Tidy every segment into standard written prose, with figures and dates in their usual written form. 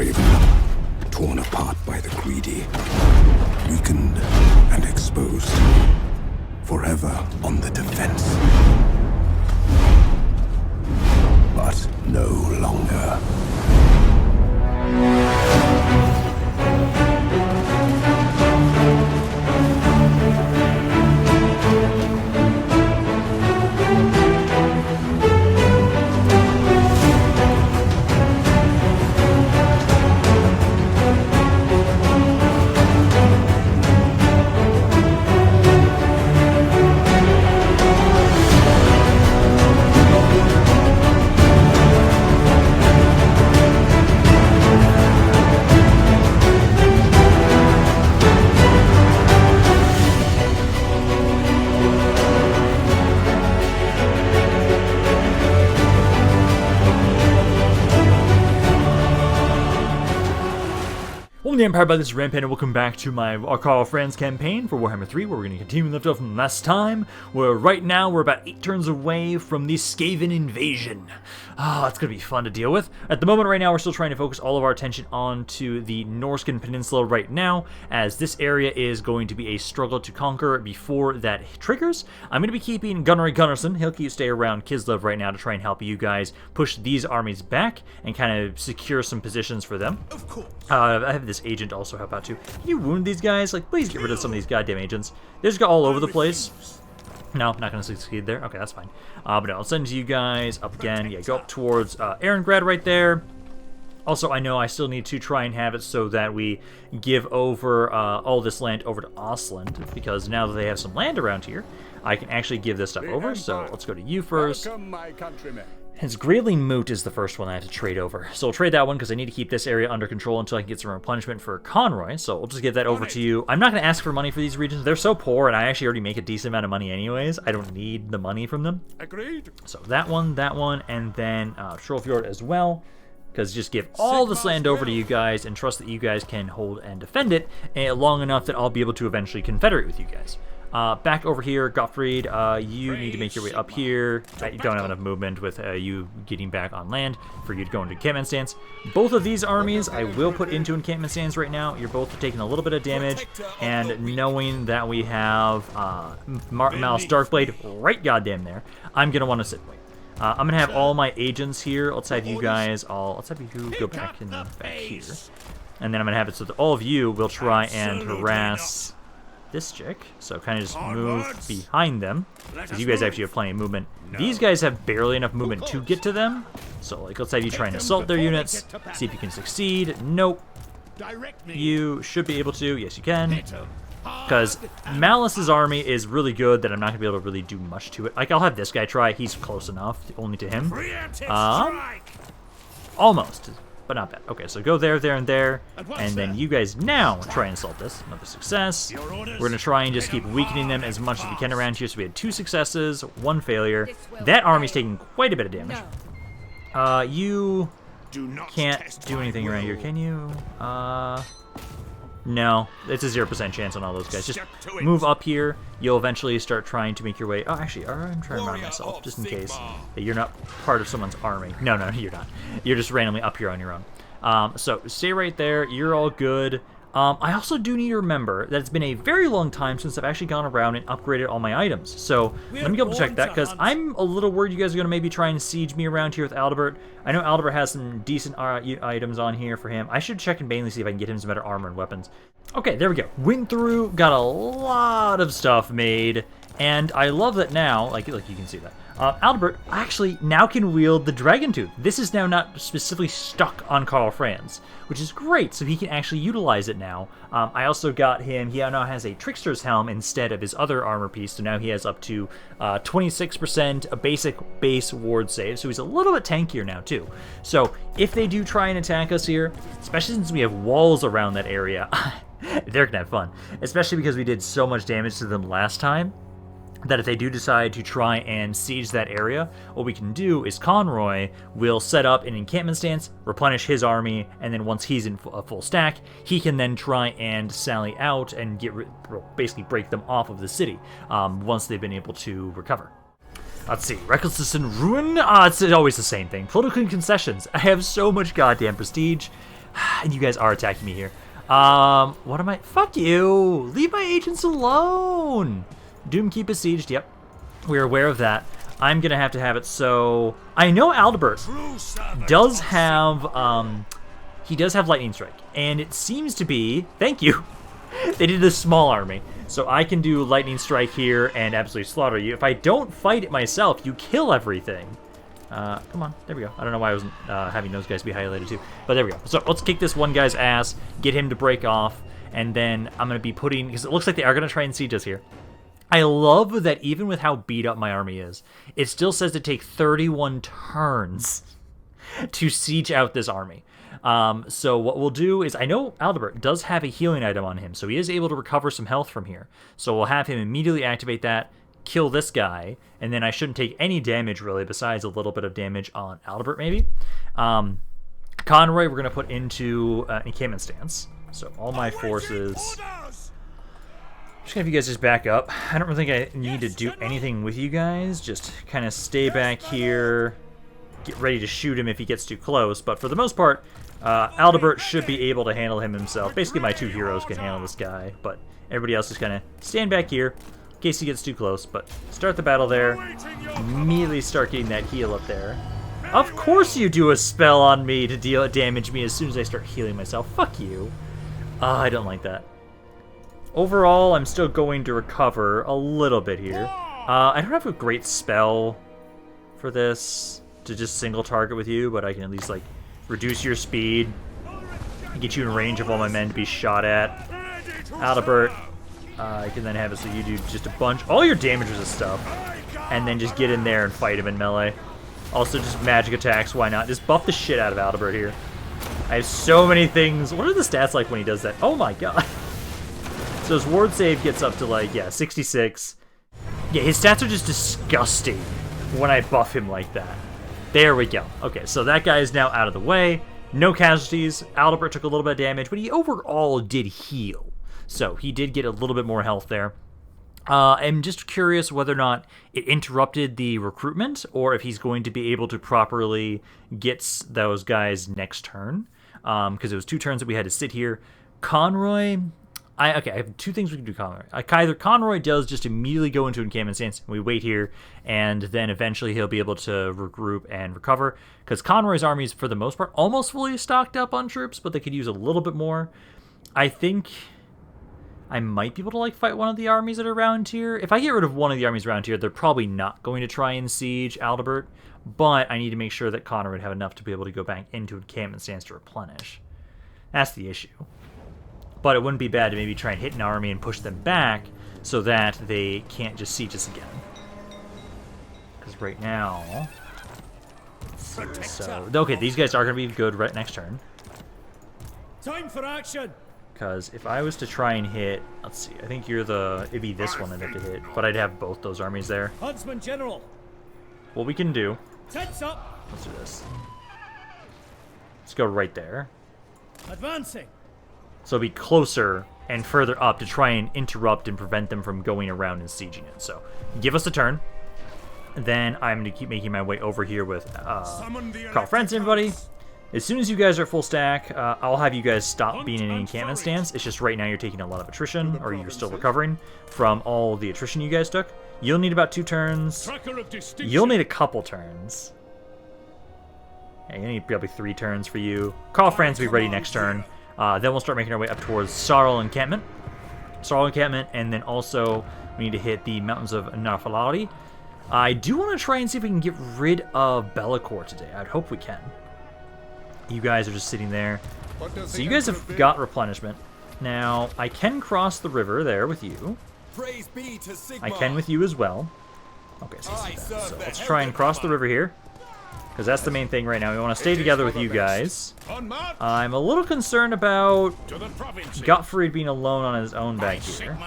craven, torn apart by the greedy, weakened and exposed, forever on the defense. But no longer. The Empire by this Rampaned, and welcome back to my Karl Franz campaign for Warhammer 3, where we're going to continue left off from last time, where right now we're about 8 turns away from the Skaven invasion. It's going to be fun to deal with. At the moment right now, we're still trying to focus all of our attention onto the Norscan Peninsula right now, as this area is going to be a struggle to conquer before that triggers. I'm going to be keeping Gunnery Gunnarsson. He'll stay around Kislev right now to try and help you guys push these armies back and kind of secure some positions for them. Of course. I have this agent also help out too. Can you wound these guys? Like, please get rid of some of these goddamn agents. They just got all over the place. No, not going to succeed there. Okay, that's fine. But no, I'll send you guys up again. Yeah, go up towards Erengrad right there. Also, I know I still need to try and have it so that we give over all this land over to Ostland, because now that they have some land around here, I can actually give this stuff over. So let's go to you first. Welcome, my countrymen. His Grayling Moot is the first one I have to trade over. So I'll trade that one because I need to keep this area under control until I can get some replenishment for Conroy. So we'll just give that over to you. I'm not going to ask for money for these regions. They're so poor, and I actually already make a decent amount of money anyways. I don't need the money from them. Agreed. So that one, and then Trollfjord as well. Because just give all this land over to you guys and trust that you guys can hold and defend it long enough that I'll be able to eventually confederate with you guys. Back over here, Gottfried, you need to make your way up here. You don't have enough movement with you getting back on land for you to go into encampment stance. Both of these armies I will put into encampment stance right now. You're both taking a little bit of damage, and knowing that we have Malice Darkblade right goddamn there, I'm going to want to sit wait. I'm going to have all my agents here. Let's have you guys let's have you go back in the back here. And then I'm going to have it so that all of you will try and harass this chick, so kind of just move behind them, because you guys actually have plenty of movement. These guys have barely enough movement to get to them, so like let's have you try and assault their units, see if you can succeed. Nope. You should be able to. Yes, you can. Because Malice's army is really good that I'm not going to be able to really do much to it. Like, I'll have this guy try. He's close enough, only to him. Almost. But not bad. Okay, so go there, and there, and then you guys now try and assault this. Another success. We're going to try and just keep weakening them as much as we can around here. So we had 2 successes, 1 failure. That army's taking quite a bit of damage. You can't do anything around here, can you? No, it's a 0% chance on all those guys. Just move up here. You'll eventually start trying to make your way. Oh, actually, I'm trying to run myself just in case that you're not part of someone's army. No, you're not. You're just randomly up here on your own. So stay right there. You're all good. I also do need to remember that it's been a very long time since I've actually gone around and upgraded all my items. So let me double check that, because I'm a little worried you guys are going to maybe try and siege me around here with Aldebert. I know Aldebert has some decent items on here for him. I should check and mainly see if I can get him some better armor and weapons. Okay, there we go. Went through, got a lot of stuff made, and I love that now, like you can see that. Aldebert actually now can wield the Dragon Tooth. This is now not specifically stuck on Karl Franz, which is great, so he can actually utilize it now. I also got him, he now has a Trickster's Helm instead of his other armor piece, so now he has up to 26% a basic base ward save, so he's a little bit tankier now too. So if they do try and attack us here, especially since we have walls around that area, they're gonna have fun, especially because we did so much damage to them last time, that if they do decide to try and siege that area, what we can do is Conroy will set up an encampment stance, replenish his army, and then once he's in a full stack, he can then try and sally out and basically break them off of the city once they've been able to recover. Let's see, Recklessness and Ruin? It's always the same thing. Political concessions. I have so much goddamn prestige. And you guys are attacking me here. What am I? Fuck you! Leave my agents alone! Doomkeep besieged, yep. We're aware of that. I'm gonna have to have it so... I know Aldebert does have, he does have Lightning Strike. And it seems to be... Thank you! They did a small army. So I can do Lightning Strike here and absolutely slaughter you. If I don't fight it myself, you kill everything. Come on, there we go. I don't know why I wasn't having those guys be highlighted too. But there we go. So let's kick this one guy's ass, get him to break off, and then I'm going to be putting... Because it looks like they are going to try and siege us here. I love that even with how beat up my army is, it still says to take 31 turns to siege out this army. So what we'll do is, I know Aldebert does have a healing item on him, so he is able to recover some health from here. So we'll have him immediately activate that, kill this guy, and then I shouldn't take any damage really, besides a little bit of damage on Aldebert maybe. Conroy we're going to put into encampment stance. So all my forces... I'm just going to have you guys just back up. I don't really think I need to do anything with you guys. Just kind of stay back here, get ready to shoot him if he gets too close. But for the most part, Aldebert should be able to handle him himself. Basically, my two heroes can handle this guy, but everybody else is going to stand back here in case he gets too close. But start the battle there. Immediately start getting that heal up there. Of course you do a spell on me to damage me as soon as I start healing myself. Fuck you. I don't like that. Overall, I'm still going to recover a little bit here. I don't have a great spell for this to just single target with you, but I can at least like reduce your speed, get you in range of all my men to be shot at. Aldebert, I can then have it so you do just a bunch, all your damages and stuff, and then just get in there and fight him in melee. Also, just magic attacks, why not? Just buff the shit out of Aldebert here. I have so many things. What are the stats like when he does that? Oh my god. So his ward save gets up to like, yeah, 66. Yeah, his stats are just disgusting when I buff him like that. There we go. Okay, so that guy is now out of the way. No casualties. Aldebert took a little bit of damage, but he overall did heal. So he did get a little bit more health there. I'm just curious whether or not it interrupted the recruitment, or if he's going to be able to properly get those guys next turn. Because it was 2 turns that we had to sit here. Conroy... Okay, I have 2 things we can do Conroy. Either Conroy does just immediately go into encampment stance, and we wait here, and then eventually he'll be able to regroup and recover. Because Conroy's army is, for the most part, almost fully stocked up on troops, but they could use a little bit more. I think I might be able to like fight one of the armies that are around here. If I get rid of one of the armies around here, they're probably not going to try and siege Aldebert, but I need to make sure that Conroy would have enough to be able to go back into encampment stance to replenish. That's the issue. But it wouldn't be bad to maybe try and hit an army and push them back so that they can't just siege us again. Because right now... So, okay, these guys are going to be good right next turn. Time for action! Because if I was to try and hit... Let's see, I think you're the... It'd be this one I'd have to hit. But I'd have both those armies there. Huntsman General! What we can do... Tents up! Let's do this. Let's go right there. Advancing! So it'll be closer and further up to try and interrupt and prevent them from going around and sieging it. So give us a turn. Then I'm going to keep making my way over here with Karl Franz, everybody. As soon as you guys are at full stack, I'll have you guys stop being in an encampment stance. It's just right now you're taking a lot of attrition, or you're still recovering from all the attrition you guys took. You'll need about 2 turns. You'll need a couple turns. Yeah, you need probably 3 turns for you. Karl Franz will be ready next turn. Then we'll start making our way up towards Sarl Encampment. And then also we need to hit the Mountains of Narfalari. I do want to try and see if we can get rid of Bellicor today. I'd hope we can. You guys are just sitting there. So you guys have got replenishment. Now, I can cross the river there with you. Praise be to Sigmar. I can with you as well. Okay, so let's try and cross the river here. Because that's the main thing right now. We want to stay together with you guys. I'm a little concerned about Gottfried being alone on his own back here.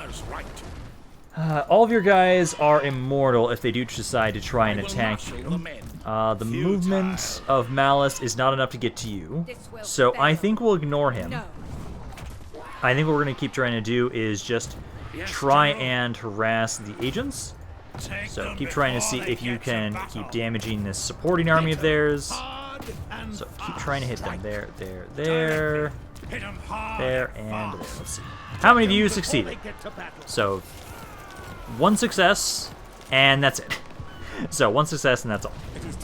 All of your guys are immortal if they do decide to try and attack you. The movement of Malice is not enough to get to you. So I think we'll ignore him. I think what we're going to keep trying to do is just try and harass the agents. So keep trying to see if you can keep damaging this supporting army of theirs. So keep trying to hit them. There, there, and there. Let's see. How many of you succeeded? So, 1 success, and that's it. So, 1 success, and that's all.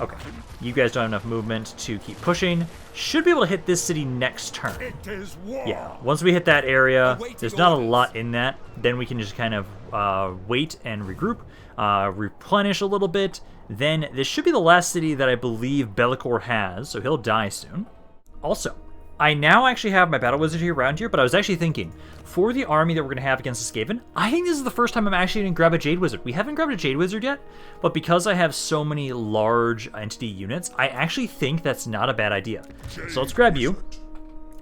Okay. You guys don't have enough movement to keep pushing. Should be able to hit this city next turn. Yeah, once we hit that area, there's not a lot in that. Then we can just kind of wait and regroup, replenish a little bit. Then this should be the last city that I believe Bellicor has, so he'll die soon. Also, I now actually have my Battle Wizard here around here, but I was actually thinking, for the army that we're going to have against the Skaven, I think this is the first time I'm actually going to grab a Jade Wizard. We haven't grabbed a Jade Wizard yet, but because I have so many large entity units, I actually think that's not a bad idea. So let's grab you.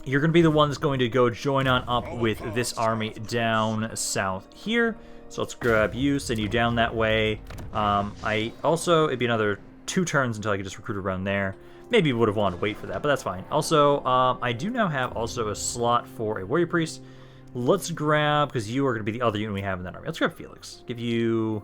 You're going to be the one that's going to go join on up with this army down south here. So let's grab you, send you down that way. It'd be another 2 turns until I could just recruit around there. Maybe we would have wanted to wait for that, but that's fine. Also, I do now have also a slot for a Warrior Priest. Let's grab, because you are going to be the other unit we have in that army. Let's grab Felix. Give you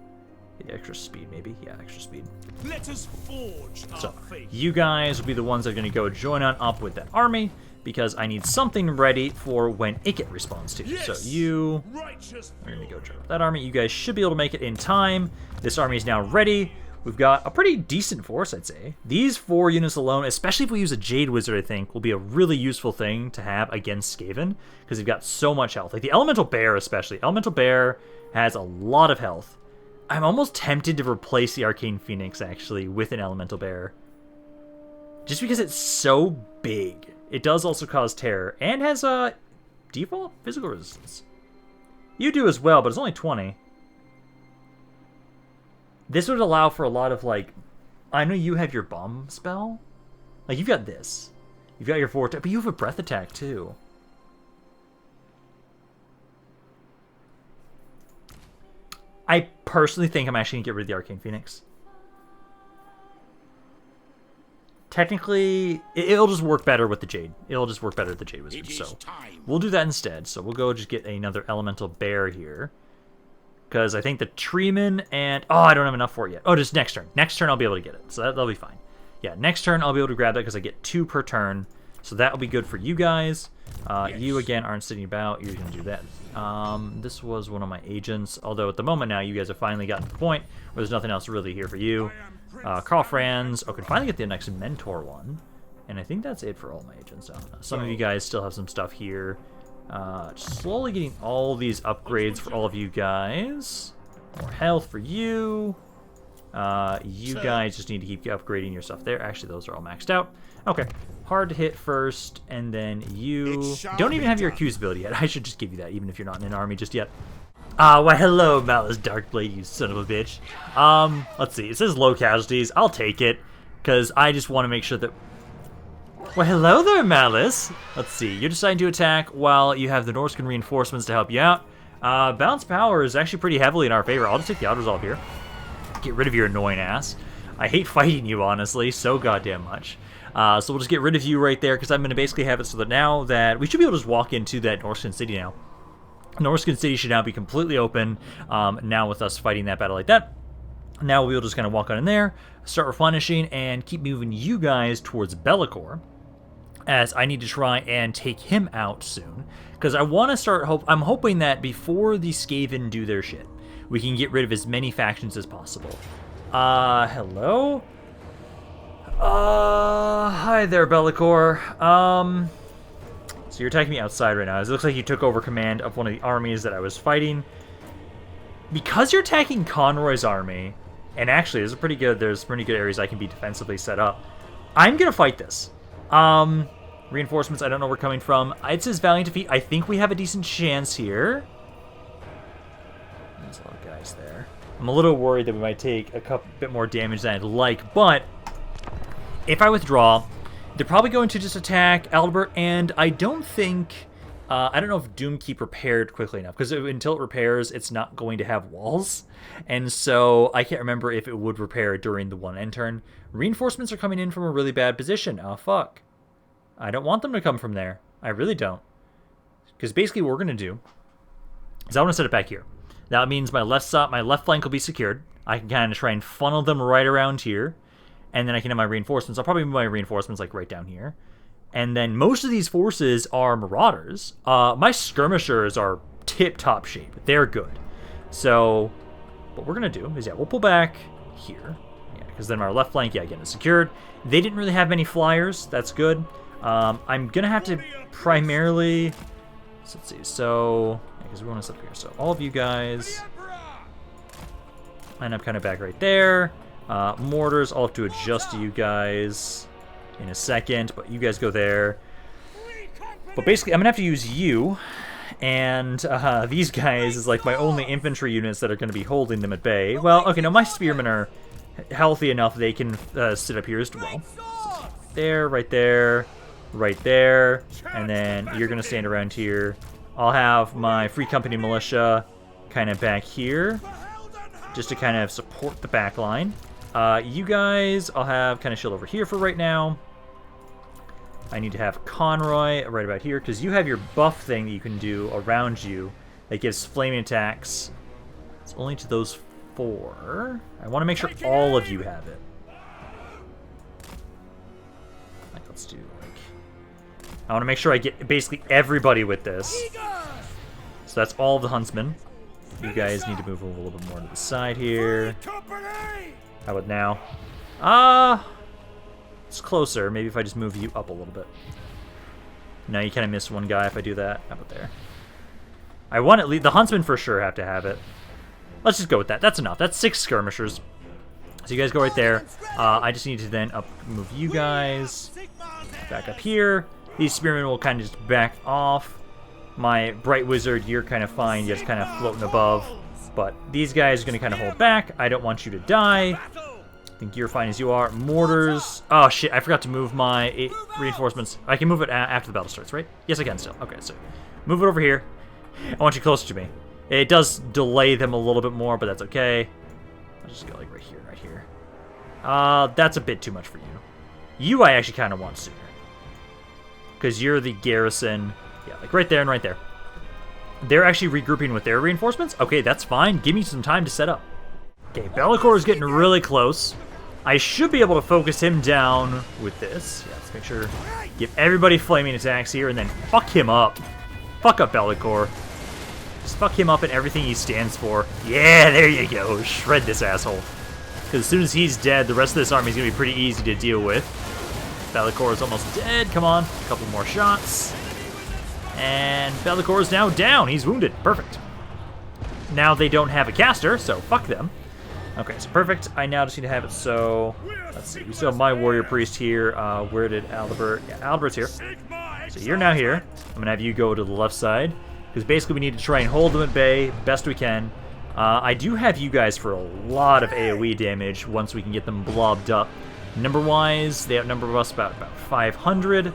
extra speed, maybe? Yeah, extra speed. Let us forge our fate. You guys will be the ones that are going to go join on up with that army, because I need something ready for when Ikit responds to. Yes. So you are going to go join up that army. You guys should be able to make it in time. This army is now ready. We've got a pretty decent force, I'd say. These 4 units alone, especially if we use a Jade Wizard, I think, will be a really useful thing to have against Skaven, because they've got so much health. Like the Elemental Bear, especially. Elemental Bear has a lot of health. I'm almost tempted to replace the Arcane Phoenix, actually, with an Elemental Bear. Just because it's so big. It does also cause terror, and has a default physical resistance. You do as well, but it's only 20. This would allow for a lot of, like... I know you have your bomb spell. Like, you've got this. You've got your vortex, but you have a breath attack, too. I personally think I'm actually going to get rid of the Arcane Phoenix. Technically, it'll just work better with the Jade. It'll just work better with the Jade Wizard, so... We'll do that instead. So we'll go just get another Elemental Bear here. Because I think the Treeman and... Oh, I don't have enough for it yet. Oh, just next turn. Next turn I'll be able to get it. So that'll be fine. Yeah, next turn I'll be able to grab that because I get 2 per turn. So that'll be good for you guys. Yes. You, again, aren't sitting about. You're going to do that. This was one of my agents. Although at the moment now, you guys have finally gotten to the point where there's nothing else really here for you. Karl Franz. Oh, can finally get the next Mentor one. And I think that's it for all my agents. Some of you guys still have some stuff here. Just slowly getting all these upgrades for all of you guys. More health for you. You guys just need to keep upgrading your stuff there. Actually, those are all maxed out. Okay. Hard to hit first, and then you don't even have your Accused ability yet. I should just give you that, even if you're not in an army just yet. Why hello, Malice Darkblade, you son of a bitch. Let's see. It says low casualties. I'll take it, because I just want to make sure that... Well, hello there, Malice. Let's see. You're deciding to attack while you have the Norscan reinforcements to help you out. Balance power is actually pretty heavily in our favor. I'll just take the auto-resolve here. Get rid of your annoying ass. I hate fighting you, honestly, so goddamn much. So we'll just get rid of you right there, because I'm going to basically have it so that now that... We should be able to just walk into that Norscan city now. Norscan city should now be completely open, now with us fighting that battle like that. Now we'll just kind of walk on in there, start replenishing, and keep moving you guys towards Bellicor, as I need to try and take him out soon. Because I want to start... I'm hoping that before the Skaven do their shit, we can get rid of as many factions as possible. Hello? Hi there, Bellicor. So you're attacking me outside right now. It looks like you took over command of one of the armies that I was fighting. Because you're attacking Conroy's army, and actually there's pretty good areas I can be defensively set up, I'm gonna fight this. Reinforcements, I don't know where we're coming from. It says Valiant Defeat. I think we have a decent chance here. There's a lot of guys there. I'm a little worried that we might take a bit more damage than I'd like, but if I withdraw, they're probably going to just attack Albert, and I don't think... I don't know if Doomkeep repaired quickly enough, because until it repairs, it's not going to have walls. And so I can't remember if it would repair during the one end turn. Reinforcements are coming in from a really bad position. Oh, fuck. I don't want them to come from there. I really don't. Because basically what we're going to do is I want to set it back here. That means my left flank will be secured. I can kind of try and funnel them right around here. and then I can have my reinforcements. I'll probably move my reinforcements like right down here. And then most of these forces are marauders. My skirmishers are tip-top shape. They're good. So what we're going to do is, yeah, we'll pull back here. Yeah, because then our left flank, yeah, again, is secured. They didn't really have many flyers. That's good. I'm going to have to primarily... So let's see. So, because we want us up here. So all of you guys line up kind of back right there. Mortars, I'll have to adjust to you guys in a second, but you guys go there. But basically, I'm going to have to use you, and these guys is like my only infantry units that are going to be holding them at bay. Well, okay, no, my spearmen are healthy enough they can sit up here as well. So there, right there, right there, and then you're going to stand around here. I'll have my Free Company militia kind of back here, just to kind of support the back line. You guys, I'll have kind of shield over here for right now. I need to have Conroy right about here, because you have your buff thing that you can do around you that gives flaming attacks. It's only to those 4. I want to make sure all of you have it. Like, let's do, like... I want to make sure I get basically everybody with this. So that's all of the huntsmen. You guys need to move a little bit more to the side here. How about now? It's closer. Maybe if I just move you up a little bit. No, you kind of miss one guy if I do that. How about there? I want at least... The huntsmen for sure have to have it. Let's just go with that. That's enough. That's 6 skirmishers. So you guys go right there. I just need to then move you guys back up here. These spearmen will kind of just back off. My Bright Wizard, you're kind of fine. You're just kind of floating above. But these guys are going to kind of hold back. I don't want you to die. I think you're fine as you are. Mortars. Oh, shit. I forgot to move my reinforcements. I can move it after the battle starts, right? Yes, I can still. Okay, so move it over here. I want you closer to me. It does delay them a little bit more, but that's okay. I'll just go like right here, right here. That's a bit too much for you. You I actually kind of want sooner. Because you're the garrison. Yeah, like right there and right there. They're actually regrouping with their reinforcements? Okay, that's fine. Give me some time to set up. Okay, Bellicor is getting really close. I should be able to focus him down with this. Yeah, let's make sure. Give everybody flaming attacks here and then fuck him up. Fuck up Bellicor. Just fuck him up and everything he stands for. Yeah, there you go. Shred this asshole. Because as soon as he's dead, the rest of this army is going to be pretty easy to deal with. Bellicor is almost dead. Come on. A couple more shots. And Bellicor is now down. He's wounded. Perfect. Now they don't have a caster, so fuck them. Okay, so perfect. I now just need to have it so... Let's see. We still have my warrior priest here. Where did Aldebert... Yeah, Albert's here. So you're now here. I'm going to have you go to the left side. Because basically we need to try and hold them at bay best we can. I do have you guys for a lot of AoE damage once we can get them blobbed up. Number-wise, they outnumber us about 500.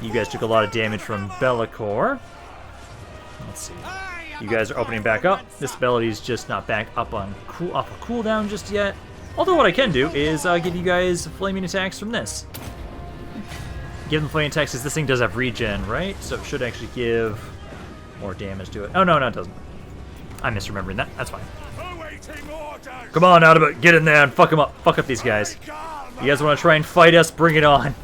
You guys took a lot of damage from Bellicor. Let's see. You guys are opening back up. This ability is just not back up on off of cooldown just yet. Although what I can do is give you guys flaming attacks from this. Give them flaming attacks because this thing does have regen, right? So it should actually give more damage to it. Oh, no, it doesn't. I'm misremembering that. That's fine. Come on, Aldebert. Get in there and fuck them up. Fuck up these guys. You guys want to try and fight us? Bring it on.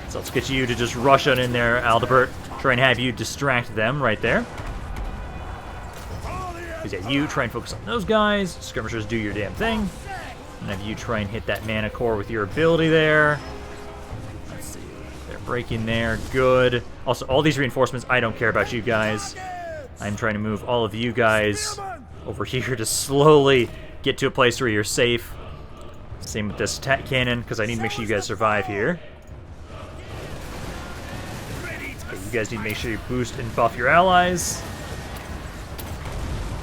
So let's get you to just rush on in there, Aldebert. Try and have you distract them right there. Because yeah, you try and focus on those guys. Skirmishers, do your damn thing. And have you try and hit that mana core with your ability there. Let's see. They're breaking there. Good. Also, all these reinforcements, I don't care about you guys. I'm trying to move all of you guys over here to slowly get to a place where you're safe. Same with this attack cannon, because I need to make sure you guys survive here. Okay, you guys need to make sure you boost and buff your allies.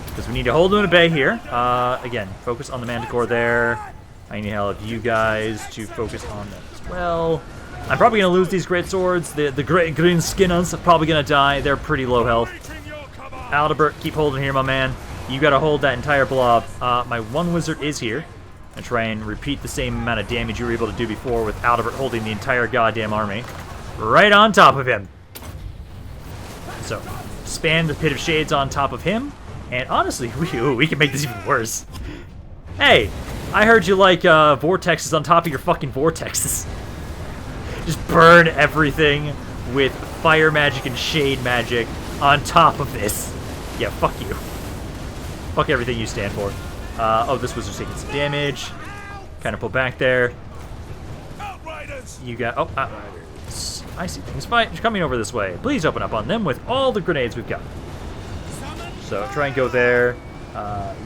Because we need to hold them at bay here. Again, focus on the Manticore there. I need all of you guys to focus on them as well. I'm probably going to lose these great swords. The great green skinners are probably going to die. They're pretty low health. Aldebert, keep holding here, my man. You got to hold that entire blob. My one wizard is here. And try and repeat the same amount of damage you were able to do before with Aldebert holding the entire goddamn army. Right on top of him. So, span the Pit of Shades on top of him. And honestly, we can make this even worse. Hey, I heard you like vortexes on top of your fucking vortexes. Just burn everything with fire magic and shade magic on top of this. Yeah, fuck you. Fuck everything you stand for. Oh, this wizard's taking some damage. Kind of pull back there. You got... Oh, Outriders. I see things coming over this way. Please open up on them with all the grenades we've got. So try and go there.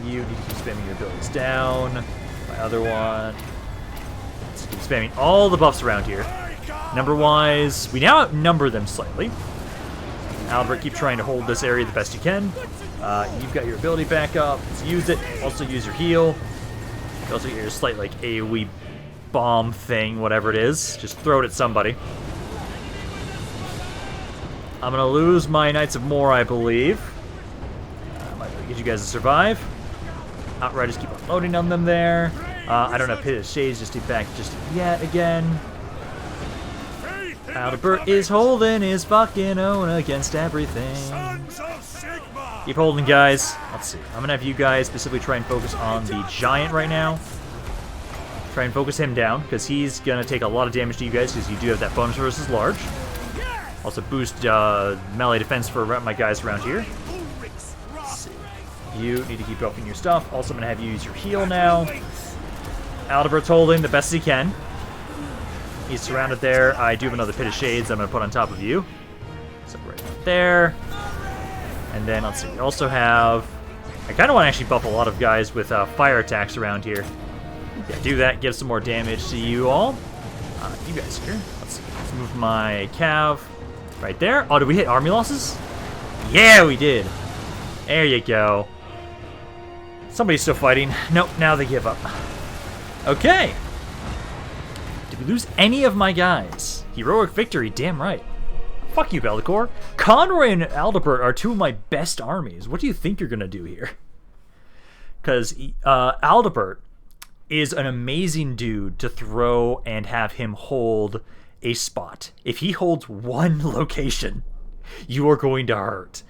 You need to keep spamming your abilities down. My other one. Let's keep spamming all the buffs around here. Number-wise, we now outnumber them slightly. Albert, keep trying to hold this area the best you can. You've got your ability back up. Let's use it. Also use your heal. You also get your slight, like, AoE bomb thing, whatever it is. Just throw it at somebody. I'm going to lose my Knights of More, I believe. Might be able to get you guys to survive. Outriders keep unloading on them there. I don't have Pit of Shades just to back just yet again. Aldebert is holding his fucking own against everything. Keep holding, guys. Let's see. I'm going to have you guys specifically try and focus on the Giant right now. Try and focus him down, because he's going to take a lot of damage to you guys, because you do have that bonus versus large. Also boost melee defense for my guys around here. Let's see. You need to keep buffing your stuff. Also, I'm going to have you use your heal now. Aldebert's holding the best he can. He's surrounded there. I do have another Pit of Shades I'm going to put on top of you. So right there. And then, let's see, we also have... I kind of want to actually buff a lot of guys with fire attacks around here. Yeah, do that, give some more damage to you all. You guys here. Let's see, let's move my cav right there. Oh, did we hit army losses? Yeah, we did. There you go. Somebody's still fighting. Nope, now they give up. Okay. Did we lose any of my guys? Heroic victory, damn right. Fuck you, Be'lakor. Conroy and Aldebert are two of my best armies. What do you think you're going to do here? Because Aldebert is an amazing dude to throw and have him hold a spot. If he holds one location, you are going to hurt.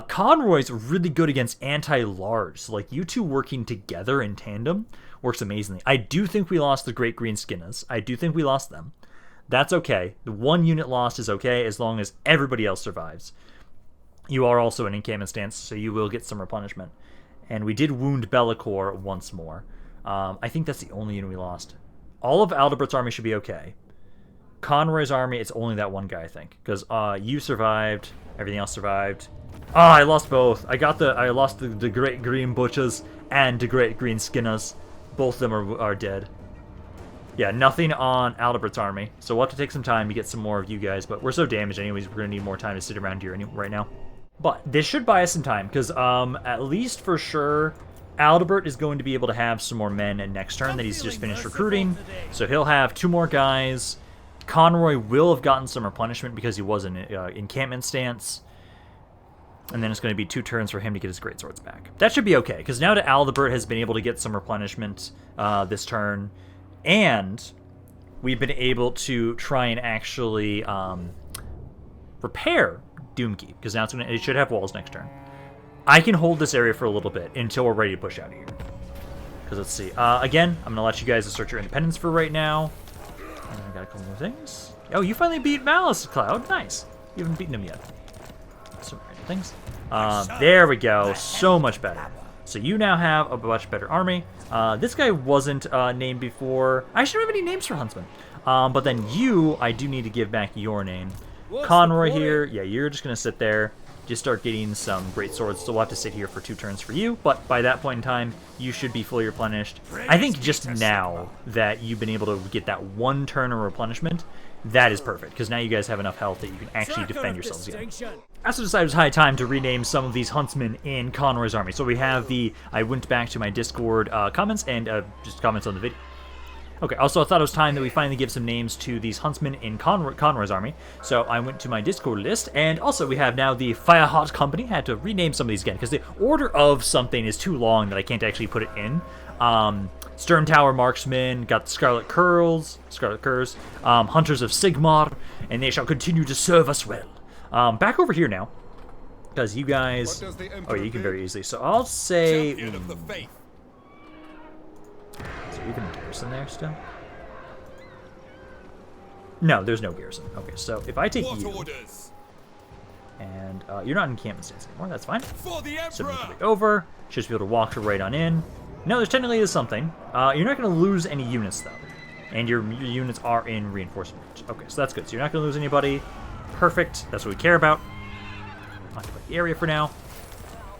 Conroy's really good against anti-large. So, like, you two working together in tandem works amazingly. I do think we lost the Great Green Skinners. I do think we lost them. That's okay. The one unit lost is okay as long as everybody else survives. You are also an encampment stance, so you will get some replenishment. And we did wound Be'lakor once more. I think that's the only unit we lost. All of Aldebert's army should be okay. Conroy's army, it's only that one guy, I think. Because you survived, everything else survived. I lost both. I lost the Great Green Butchers and the Great Green Skinners. Both of them are dead. Yeah, nothing on Aldebert's army. So we'll have to take some time to get some more of you guys. But we're so damaged anyways, we're going to need more time to sit around here right now. But this should buy us some time. Because at least for sure, Aldebert is going to be able to have some more men next turn that he's just finished recruiting. So he'll have 2 more guys. Conroy will have gotten some replenishment because he was in encampment stance. And then it's going to be 2 turns for him to get his greatswords back. That should be okay, because now that Aldebert has been able to get some replenishment this turn, and we've been able to try and actually repair Doomkeep, because now it should have walls next turn. I can hold this area for a little bit until we're ready to push out of here. Because let's see. Again, I'm going to let you guys assert your independence for right now. And I got a couple more things. Oh, you finally beat Malice Cloud. Nice. You haven't beaten him yet. Some random things. There we go. So much better. So you now have a much better army. This guy wasn't named before. I actually don't have any names for Huntsman. But then you, I do need to give back your name. Conroy here. Yeah, you're just going to sit there. Just start getting some great swords. So we'll have to sit here for 2 turns for you. But by that point in time, you should be fully replenished. I think just now that you've been able to get that 1 turn of replenishment, that is perfect. Because now you guys have enough health that you can actually defend yourselves again. I also decided it was high time to rename some of these huntsmen in Conroy's army. So we have the... I went back to my Discord comments and just comments on the video. Okay, also I thought it was time that we finally give some names to these huntsmen in Conroy's army. So I went to my Discord list, and also we have now the Fireheart Company. I had to rename some of these again, because the order of something is too long that I can't actually put it in. Stern Tower Marksmen, got the Scarlet Curs, Hunters of Sigmar, and they shall continue to serve us well. Back over here now, because you guys... Oh, yeah, you can very easily. So I'll say... there even a garrison there still? No, there's no garrison. Okay, so if I take you, and you're not in encampment stance anymore, that's fine. So make your way over, should be able to walk right on in. No, there's technically is something. You're not going to lose any units, though. And your units are in reinforcement range. Okay, so that's good. So you're not going to lose anybody. Perfect. That's what we care about. Occupy the area for now.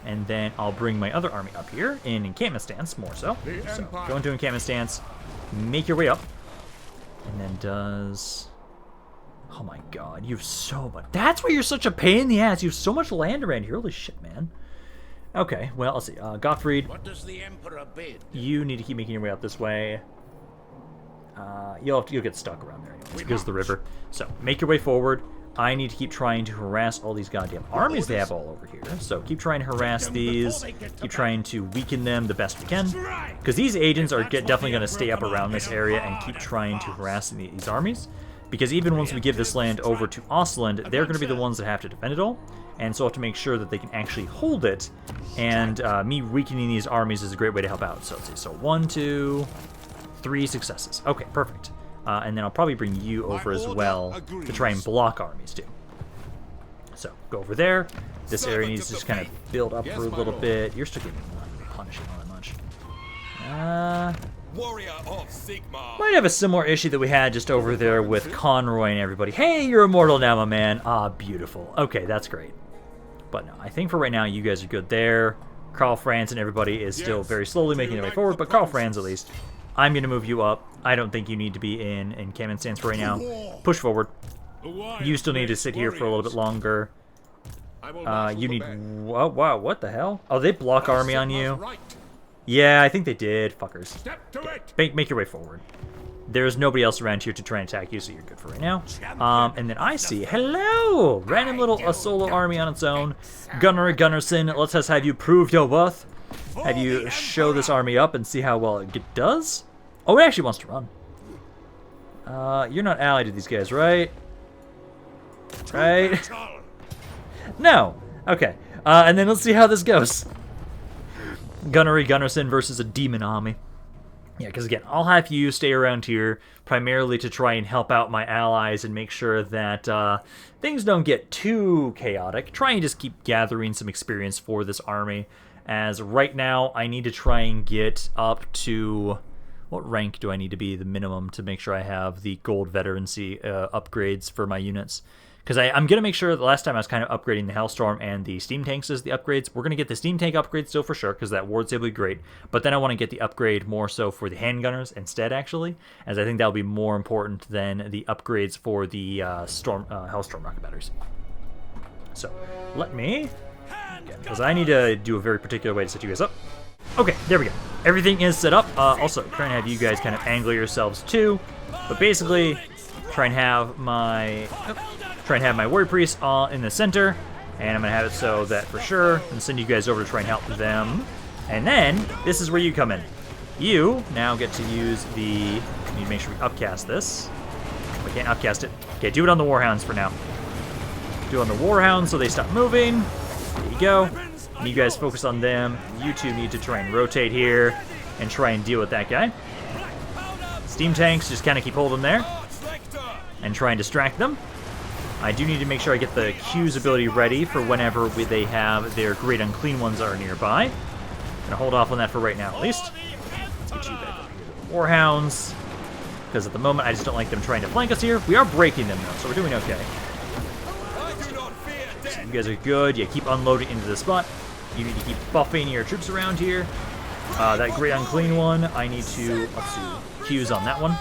And then I'll bring my other army up here in encampment stance, more so. So go into encampment stance, make your way up. And then does... Oh my god, you have so much... That's why you're such a pain in the ass. You have so much land around here. Holy shit, man. Okay, well, let's see. Gottfried, what does the Emperor bid? You need to keep making your way up this way. You'll get stuck around there anyways because of the river. So, make your way forward. I need to keep trying to harass all these goddamn armies they have all over here. So, keep trying to harass these. Keep trying to weaken them the best we can. Because these agents are definitely going to stay up around this area and keep trying to harass these armies. Because even once we give this land over to Ostland, they're going to be the ones that have to defend it all. And so I have to make sure that they can actually hold it. And me weakening these armies is a great way to help out. So let's see. So 1, 2, 3 successes. Okay, perfect. And then I'll probably bring you over as well to try and block armies too. So go over there. This area needs to just kind of build up for a little bit. You're still getting punishing all that much. Warrior of Sigmar. Might have a similar issue that we had just over there with Conroy and everybody. Hey, you're immortal now, my man. Ah, beautiful. Okay, that's great. But no, I think for right now, you guys are good there. Karl Franz and everybody is still very slowly making their way forward, but Karl Franz at least. I'm going to move you up. I don't think you need to be in encampment stance for right now. Push forward. You still need to sit here for a little bit longer. You need... Oh, wow, what the hell? Oh, they block army on you. Yeah, I think they did. Fuckers. Make your way forward. There's nobody else around here to try and attack you, so you're good for right now. And then I see... Hello! Random little solo army on its own. Gunnar Gunnarsson, let's just have you prove your worth. Have you show this army up and see how well it does. Oh, it actually wants to run. You're not allied to these guys, right? Right? No. Okay. And then let's see how this goes. Gunnar Gunnarsson versus a demon army. Yeah, because again, I'll have you stay around here primarily to try and help out my allies and make sure that things don't get too chaotic. Try and just keep gathering some experience for this army. As right now, I need to try and get up to... What rank do I need to be the minimum to make sure I have the gold veterancy upgrades for my units? Because I'm going to make sure, the last time I was kind of upgrading the Hellstorm and the Steam Tanks as the upgrades. We're going to get the Steam Tank upgrade still for sure, because that ward's able to be great. But then I want to get the upgrade more so for the handgunners instead, actually, as I think that'll be more important than the upgrades for the Hellstorm rocket batteries. So, let me... Because I need to do a very particular way to set you guys up. Okay, there we go. Everything is set up. Also, trying to have you guys kind of angle yourselves too. But basically, try and have my warrior priest in the center, and I'm gonna have it so that for sure I'm gonna send you guys over to try and help them. And then this is where you come in. You now get to use the... I need to make sure we upcast this. We can't upcast it. Okay, do it on the Warhounds for now. Do it on the Warhounds so they stop moving. There you go. And you guys focus on them. You two need to try and rotate here and try and deal with that guy. Steam tanks, just kind of keep holding there and try and distract them. I do need to make sure I get the Q's ability ready for whenever they have their great unclean ones are nearby. Gonna hold off on that for right now, at least. Let's get you back over here to the Warhounds, because at the moment I just don't like them trying to flank us here. We are breaking them though, so we're doing okay. So you guys are good. Yeah, keep unloading into the spot. You need to keep buffing your troops around here. That great unclean one, I need to, let's see, Q's on that one.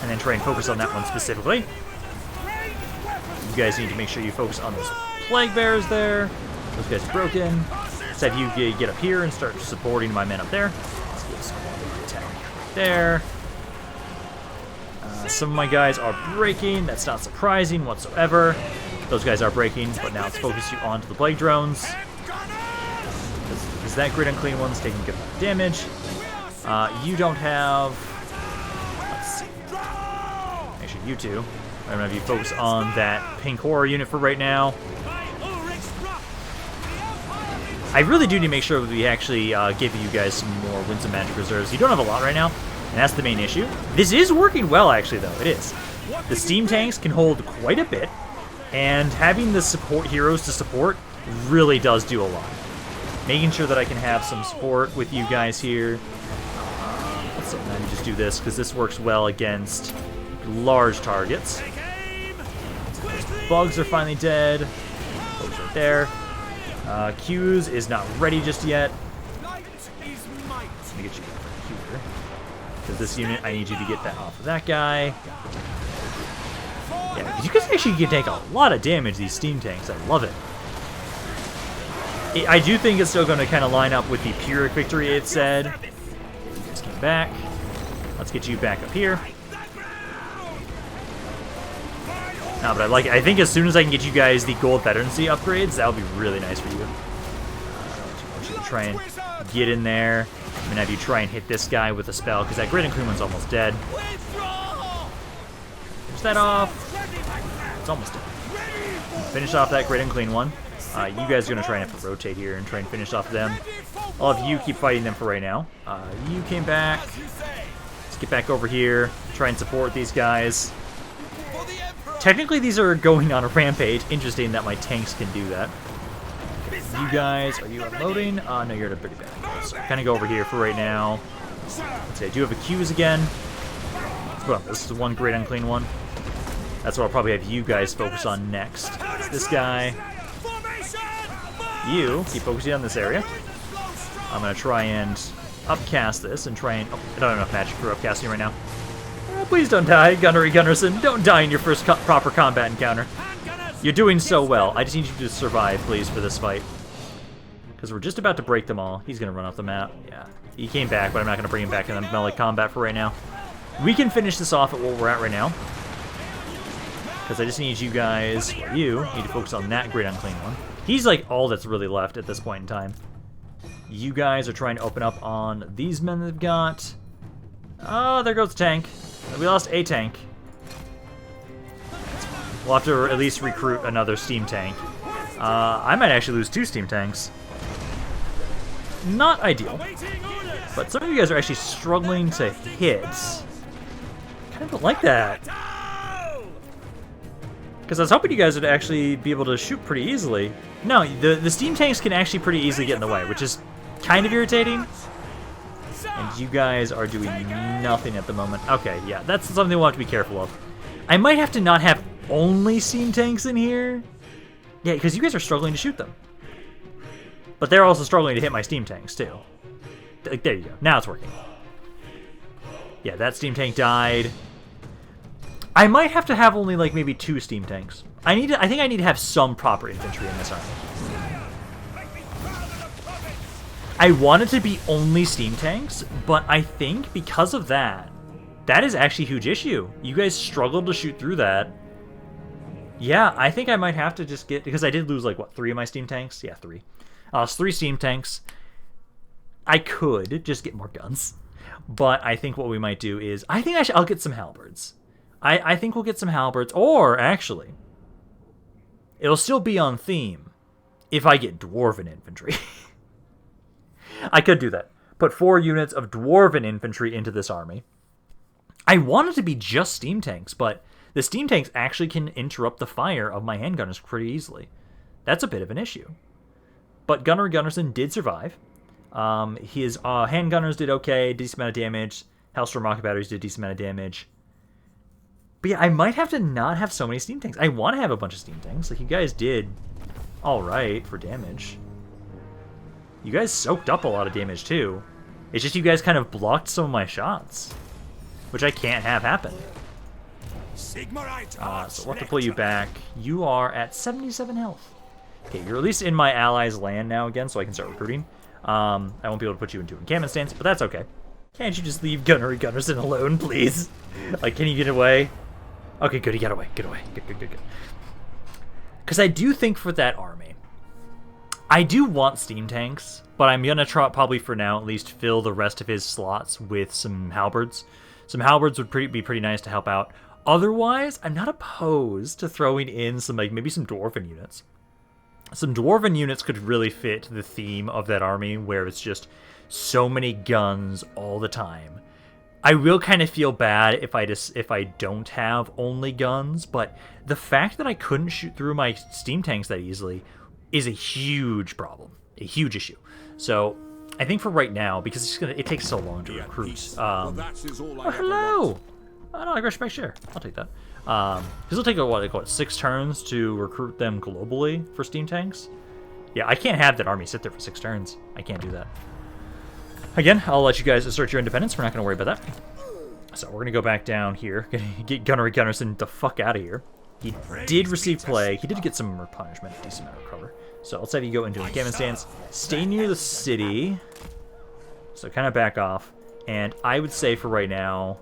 And then try and focus on that one specifically. You guys need to make sure you focus on those plague bears there. Those guys are broken. Let's have you get up here and start supporting my men up there. Let's get some more attack right there. Some of my guys are breaking. That's not surprising whatsoever. Those guys are breaking, but now let's focus you onto the plague drones. Because that great unclean one's taking a good amount of damage. You don't have... Let's see. Actually, you two. I don't know if you focus on that pink horror unit for right now. I really do need to make sure that we actually give you guys some more Winds of Magic reserves. You don't have a lot right now, and that's the main issue. This is working well, actually, though. It is. The steam tanks can hold quite a bit, and having the support heroes to support really does do a lot. Making sure that I can have some support with you guys here. Let's just do this, because this works well against large targets. Bugs are finally dead. Bugs right there. Q's is not ready just yet. Let me get you here. Because this unit, I need you to get that off of that guy. Yeah, because you guys actually can take a lot of damage, these steam tanks. I love it. I do think it's still going to kind of line up with the Pyrrhic victory it said. You guys came back. Let's get you back up here. No, but I think as soon as I can get you guys the gold veterancy upgrades, that'll be really nice for you. I want you to try and get in there. I'm gonna have you try and hit this guy with a spell, because that Great and Clean one's almost dead. Finish that off. It's almost dead. Finish off that Great and Clean one. You guys are gonna try and have to rotate here and try and finish off them. I'll have you keep fighting them for right now. You came back. Let's get back over here. Try and support these guys. Technically, these are going on a rampage. Interesting that my tanks can do that. Okay, you guys, are you unloading? No, you're at a pretty bad angle. So kind of go over here for right now. Let's see, I do have a Q's again. Well, this is the one Great Unclean one. That's what I'll probably have you guys focus on next. It's this guy. You keep focusing on this area. I'm going to try and upcast this and try and... Oh, I don't have enough magic for upcasting right now. Please don't die, Gunnery Gunnarsson. Don't die in your first proper combat encounter. You're doing so well. I just need you to survive, please, for this fight. Because we're just about to break them all. He's going to run off the map. Yeah. He came back, but I'm not going to bring him back in the melee combat for right now. We can finish this off at where we're at right now. Because I just need you guys... Well, you need to focus on that Great Unclean one. He's like all that's really left at this point in time. You guys are trying to open up on these men that they've got. Oh, there goes the tank. We lost a tank. We'll have to at least recruit another steam tank. I might actually lose 2 steam tanks. Not ideal. But some of you guys are actually struggling to hit. Kind of don't like that. Because I was hoping you guys would actually be able to shoot pretty easily. No, the steam tanks can actually pretty easily get in the way, which is kind of irritating. And you guys are doing nothing at the moment. Okay, yeah, that's something we'll have to be careful of. I might have to not have only steam tanks in here. Yeah, because you guys are struggling to shoot them. But they're also struggling to hit my steam tanks, too. There you go. Now it's working. Yeah, that steam tank died. I might have to have only, like, maybe 2 steam tanks. I think I need to have some proper infantry in this army. I want it to be only steam tanks, but I think because of that, that is actually a huge issue. You guys struggled to shoot through that. Yeah, I think I might have to just get... Because I did lose, like, what, 3 of my steam tanks? Yeah, 3. It's 3 steam tanks. I could just get more guns. But I think what we might do is... I think I'll get some halberds. I think we'll get some halberds. Or, actually, it'll still be on theme if I get dwarven infantry. I could do that. Put 4 units of dwarven infantry into this army. I want it to be just steam tanks, but the steam tanks actually can interrupt the fire of my handgunners pretty easily. That's a bit of an issue. But Gunnery Gunnarsson did survive. His handgunners did okay, decent amount of damage. Hellstorm rocket batteries did a decent amount of damage. But yeah, I might have to not have so many steam tanks. I want to have a bunch of steam tanks. Like, you guys did alright for damage. You guys soaked up a lot of damage, too. It's just you guys kind of blocked some of my shots, which I can't have happen. So we'll have to pull you back. You are at 77 health. Okay, you're at least in my allies' land now again, so I can start recruiting. I won't be able to put you into encampment stance, but that's okay. Can't you just leave Gunnery Gunnarsson alone, please? Like, can you get away? Okay, good, he got away. Get away. Good. Because I do think for that army, I do want steam tanks, but I'm going to try, probably for now, at least fill the rest of his slots with some halberds. Some halberds would be pretty nice to help out. Otherwise, I'm not opposed to throwing in some, like, maybe some dwarven units. Some Dwarven units could really fit the theme of that army, where it's just so many guns all the time. I will kind of feel bad if I don't have only guns, but the fact that I couldn't shoot through my steam tanks that easily is a huge problem, a huge issue. So I think for right now, because it takes so long to recruit. Oh, hello! Oh, no, aggression by share. I'll take that. Because it'll take what 6 turns to recruit them globally for steam tanks. Yeah, I can't have that army sit there for 6 turns. I can't do that. Again, I'll let you guys assert your independence. We're not going to worry about that. So we're going to go back down here. Get Gunnery Gunnarsson the fuck out of here. He did receive plague. He did get some punishment, decent amount of recover. So let's have you go into encampment stance. Stay near the city. So kind of back off. And I would say for right now,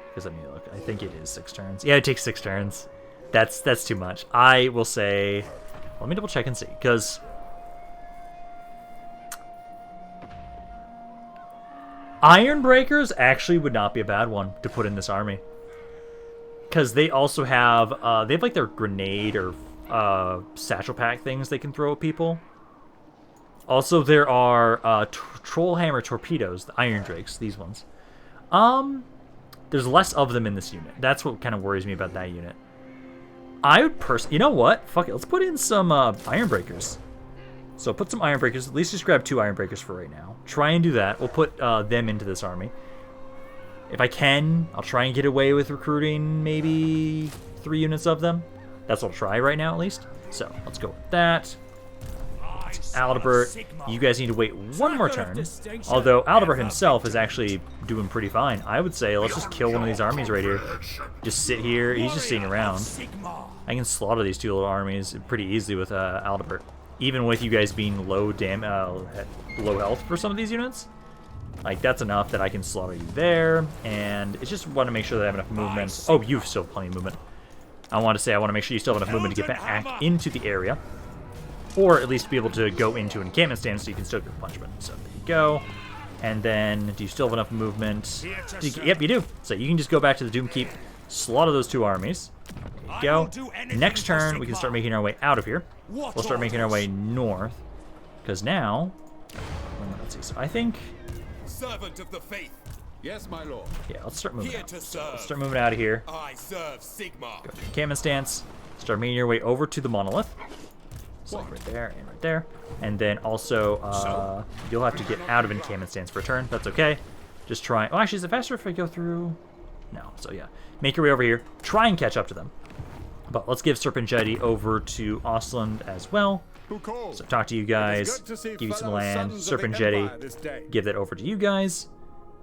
because let me look, I think it is 6 turns. Yeah, it takes 6 turns. That's too much. I will say, let me double check and see, because Ironbreakers actually would not be a bad one to put in this army, because they also have they have like their grenade or satchel pack things they can throw at people. Also, there are Trollhammer torpedoes, the Iron Drakes, these ones. There's less of them in this unit. That's what kind of worries me about that unit. I would you know what? Fuck it. Let's put in some Ironbreakers. So put some Ironbreakers. At least just grab 2 Ironbreakers for right now. Try and do that. We'll put them into this army. If I can, I'll try and get away with recruiting maybe 3 units of them. That's what I'll try right now, at least. So let's go with that. Aldebert, you guys need to wait 1 more turn. Although Aldebert himself is actually doing pretty fine. I would say let's just kill one of these armies right here. Just sit here. He's just sitting around. I can slaughter these 2 little armies pretty easily with Aldebert. Even with you guys being low health for some of these units. Like, that's enough that I can slaughter you there. And it's just want to make sure that I have enough movement. Oh, you still have plenty of movement. I want to make sure you still have enough movement to get back into the area. Or at least be able to go into an encampment stand so you can still get punishment. So there you go. And then, do you still have enough movement? Yep, you do. So you can just go back to the Doomkeep, slaughter those 2 armies. There you go. Next turn, we can start making our way out of here. We'll start making our way north. Because now, let's see. So I think, Servant of the faith. Yes, my lord. Yeah, let's start moving out. So let's start moving out of here. I serve Sigmar. Go to encampment stance. Start making your way over to the monolith. So like right there and right there. And then also, you'll have to get out of encampment stance for a turn. That's okay. Just try. Oh, actually, is it faster if I go through? No. So yeah, make your way over here. Try and catch up to them. But let's give Serpent Jetty over to Ostland as well. So talk to you guys, give you some land. Serpent Jetty, give that over to you guys.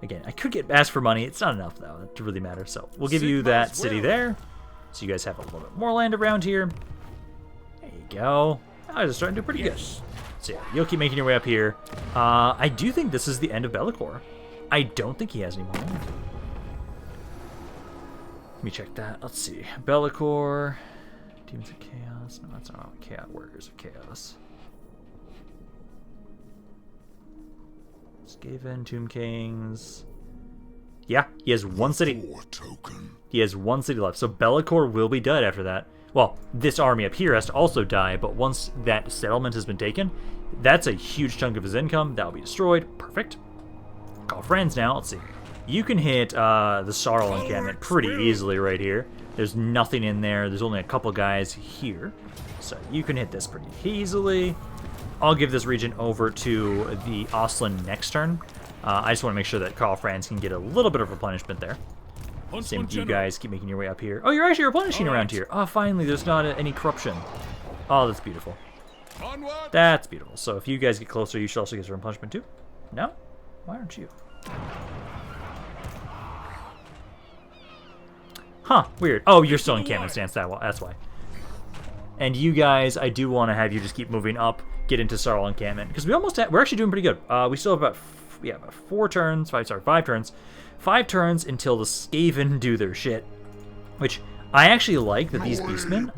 Again, I could ask for money. It's not enough though to really matter. So we'll give you that city there, so you guys have a little bit more land around here. There you go. I was starting to do pretty good. So yeah, you'll keep making your way up here. I do think this is the end of Bellicor. I don't think he has any more land. Let me check that. Let's see. Bellicor. Demons of Chaos. No, that's not Chaos. Warriors of Chaos. Skaven, Tomb Kings. Yeah, he has 1 city. He has 1 city left. So Bellicor will be dead after that. Well, this army up here has to also die, but once that settlement has been taken, that's a huge chunk of his income. That will be destroyed. Perfect. Karl Franz now. Let's see. You can hit the Sarl encampment pretty easily right here. There's nothing in there. There's only a couple guys here. So you can hit this pretty easily. I'll give this region over to the Ostland next turn. I just want to make sure that Karl Franz can get a little bit of replenishment there. Same with you guys. Keep making your way up here. Oh, you're actually replenishing around here. Oh, finally, there's not any corruption. Oh, that's beautiful. That's beautiful. So if you guys get closer, you should also get some replenishment too. No? Why aren't you? Huh, weird. Oh, you're still in encampment stance, that's why. And you guys, I do want to have you just keep moving up, get into Sarl encampment, because we're actually doing pretty good. We still have about 4 turns, 5 turns. 5 turns until the Skaven do their shit, which I actually like that these Beastmen,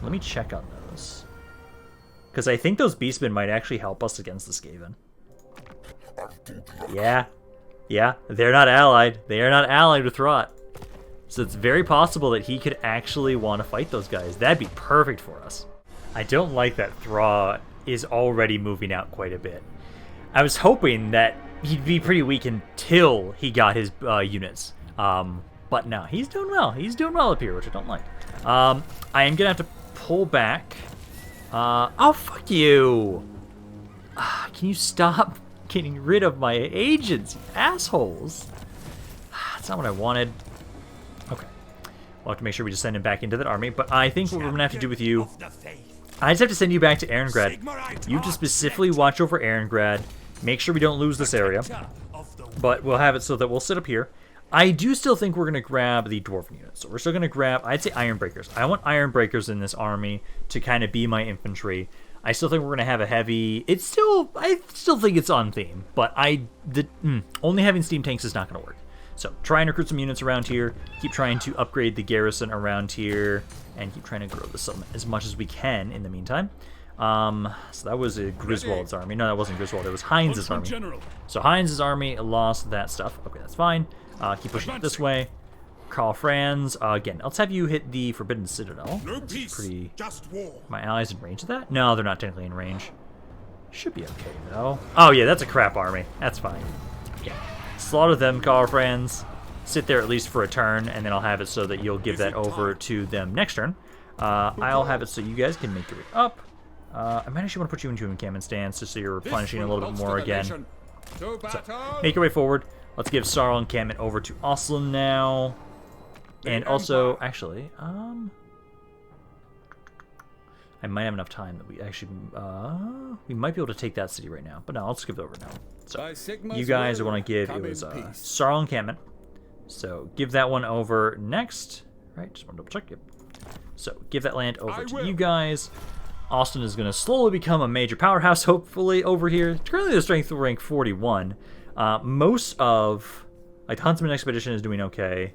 let me check on those, because I think those Beastmen might actually help us against the Skaven. Yeah, they're not allied. They are not allied with Rot. So it's very possible that he could actually want to fight those guys. That'd be perfect for us. I don't like that Thraw is already moving out quite a bit. I was hoping that he'd be pretty weak until he got his units. But no, he's doing well. He's doing well up here, which I don't like. I am going to have to pull back. Oh, fuck you. Can you stop getting rid of my agents, you assholes? That's not what I wanted. Okay. We'll have to make sure we just send him back into that army. But I think what we're going to have to do with you... I just have to send you back to Erengrad. You just specifically watch over Erengrad. Make sure we don't lose this area. But we'll have it so that we'll sit up here. I do still think we're going to grab the Dwarven units. So we're still going to grab, I'd say, Ironbreakers. I want Ironbreakers in this army to kind of be my infantry. I still think we're going to have a heavy... I still think it's on theme. But only having steam tanks is not going to work. So try and recruit some units around here. Keep trying to upgrade the garrison around here. And keep trying to grow the settlement as much as we can in the meantime. So that was Griswold's army. No, that wasn't Griswold. It was Heinz's army. So Heinz's army lost that stuff. Okay, that's fine. Keep pushing it this way. Karl Franz. Again, let's have you hit the Forbidden Citadel. That's pretty... My allies in range of that? No, they're not technically in range. Should be okay, though. Oh, yeah, that's a crap army. That's fine. Yeah. Slaughter them, Karl Franz. Sit there at least for a turn, and then I'll have it so that you'll give that over to them next turn. I'll have it so you guys can make your way up. I might actually want to put you into an encampment stance just so you're replenishing a little bit more again. So, make your way forward. Let's give Sarl encampment over to Oslan now. And also, actually, I might have enough time that we actually, we might be able to take that city right now. But no, let's give it over now. So, you guys I want to give, it was Sarl encampment. So, give that one over next. Right, just want to double check. Yep. So, give that land over to you guys. Austin is going to slowly become a major powerhouse, hopefully, over here. Currently, the strength rank 41. Most of, like, the Huntsman Expedition is doing okay.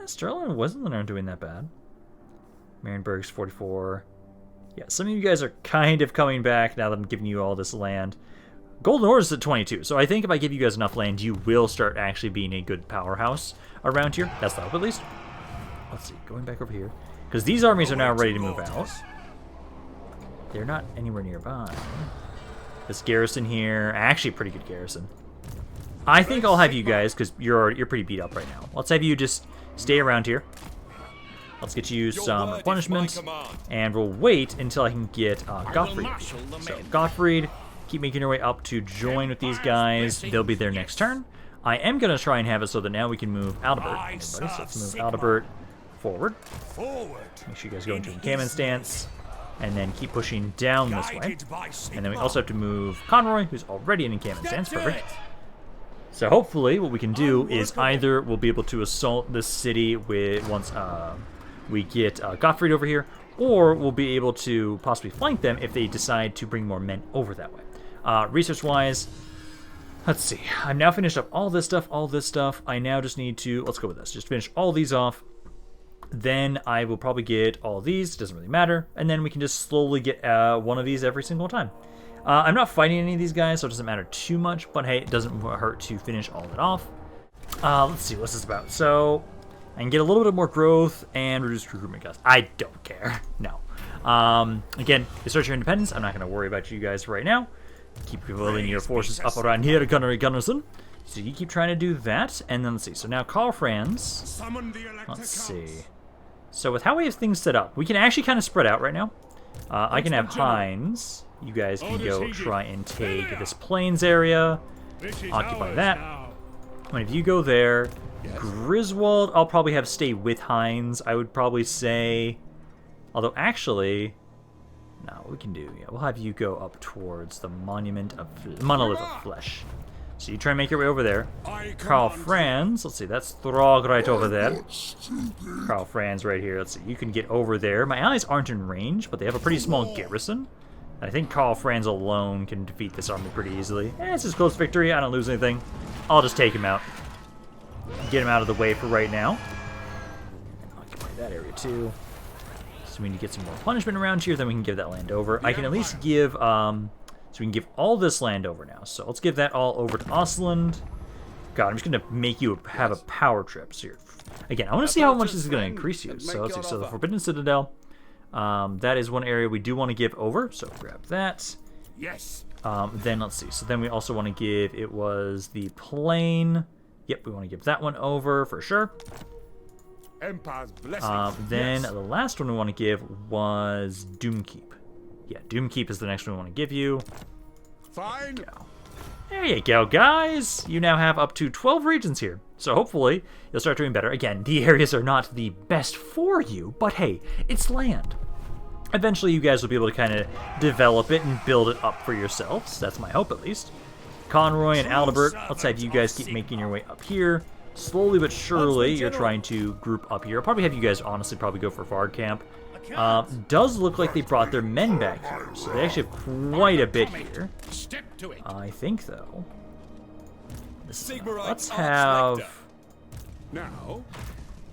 Sterling and Wesleyan aren't doing that bad. Marienburg's 44. Yeah, some of you guys are kind of coming back now that I'm giving you all this land. Golden Horse is at 22, so I think if I give you guys enough land, you will start actually being a good powerhouse around here. That's the hope, at least. Let's see, going back over here. Because these armies are now ready to move out. They're not anywhere nearby. This garrison here, actually a pretty good garrison. I think I'll have you guys, because you're pretty beat up right now. Let's have you just stay around here. Let's get you some replenishment, and we'll wait until I can get Gottfried. So Gottfried, keep making your way up to join with these guys. They'll be there next turn. I am going to try and have it so that now we can move Adalbert. So let's move Adalbert forward. Make sure you guys go into encampment stance. And then keep pushing down this way. And then we also have to move Conroy, who's already in encampment stance. Perfect. So hopefully what we can do is either we'll be able to assault this city with once we get Gottfried over here, or we'll be able to possibly flank them if they decide to bring more men over that way. Research-wise, let's see. I've now finished up all this stuff. I now just need to, let's go with this. Just finish all these off. Then I will probably get all these, doesn't really matter, and then we can just slowly get one of these every single time. I'm not fighting any of these guys, so it doesn't matter too much, but hey, it doesn't hurt to finish all of it off. Let's see, what's this about? So, I can get a little bit more growth and reduce recruitment costs. I don't care, no. Again, assert your independence, I'm not going to worry about you guys right now. Keep building your forces up around here, Gunnarsson. So you keep trying to do that, and then let's see, so now Karl Franz, let's see. So with how we have things set up, we can actually kind of spread out right now. I can have Heinz. You guys can go try and take this plains area. Occupy that. One of you go there. Griswold, I'll probably have stay with Heinz, I would probably say. Although actually, no, what we can do, yeah, we'll have you go up towards the Monolith of Flesh. So you try and make your way over there. Karl Franz, let's see, that's Throg right over there. Karl Franz right here, let's see, you can get over there. My allies aren't in range, but they have a pretty small garrison. I think Karl Franz alone can defeat this army pretty easily. It's his close victory, I don't lose anything. I'll just take him out. Get him out of the way for right now. Occupy that area too. So we need to get some more punishment around here, then we can give that land over. I can at least give, so we can give all this land over now. So let's give that all over to Osland. God, I'm just going to make you have a power trip. So again, I want to see how much this is going to increase you. So let's see. So the Forbidden Citadel. That is one area we do want to give over, so grab that. Yes. Then let's see. So then we also want to give, it was the plain. Yep, we want to give that one over for sure. Empire's blessings. Then yes. the last one we want to give was Doomkeep. Yeah, Doomkeep is the next one we want to give you. Fine. There you go, guys. You now have up to 12 regions here. So hopefully you'll start doing better. Again, the areas are not the best for you, but hey, it's land. Eventually you guys will be able to kind of develop it and build it up for yourselves. That's my hope, at least. Conroy and Aldebert, let's have you guys keep making your way up here. Slowly but surely, you're trying to group up here. I'll probably have you guys honestly probably go for Varg Camp. Does look like they brought their men back here, so they actually have quite a bit here. Step to it. I think, though. Sigmar, Let's have... Now,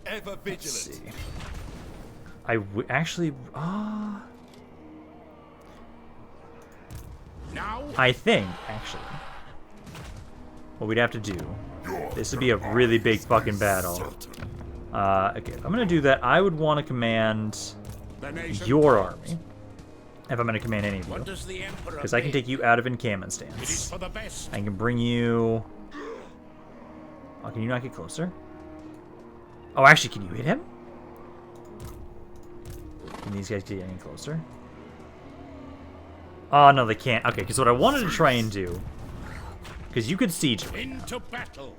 ever vigilant. Let's see. I actually... Now, I think, actually, what we'd have to do... This would be a really big fucking battle. Okay, if I'm going to do that, I would want to command your army. If I'm going to command any of you. Because I can take you out of encampment stance. I can bring you... Oh, can you not get closer? Oh, actually, can you hit him? Can these guys get any closer? Oh, no, they can't. Okay, because what I wanted to try and do... Because you could siege right into battle.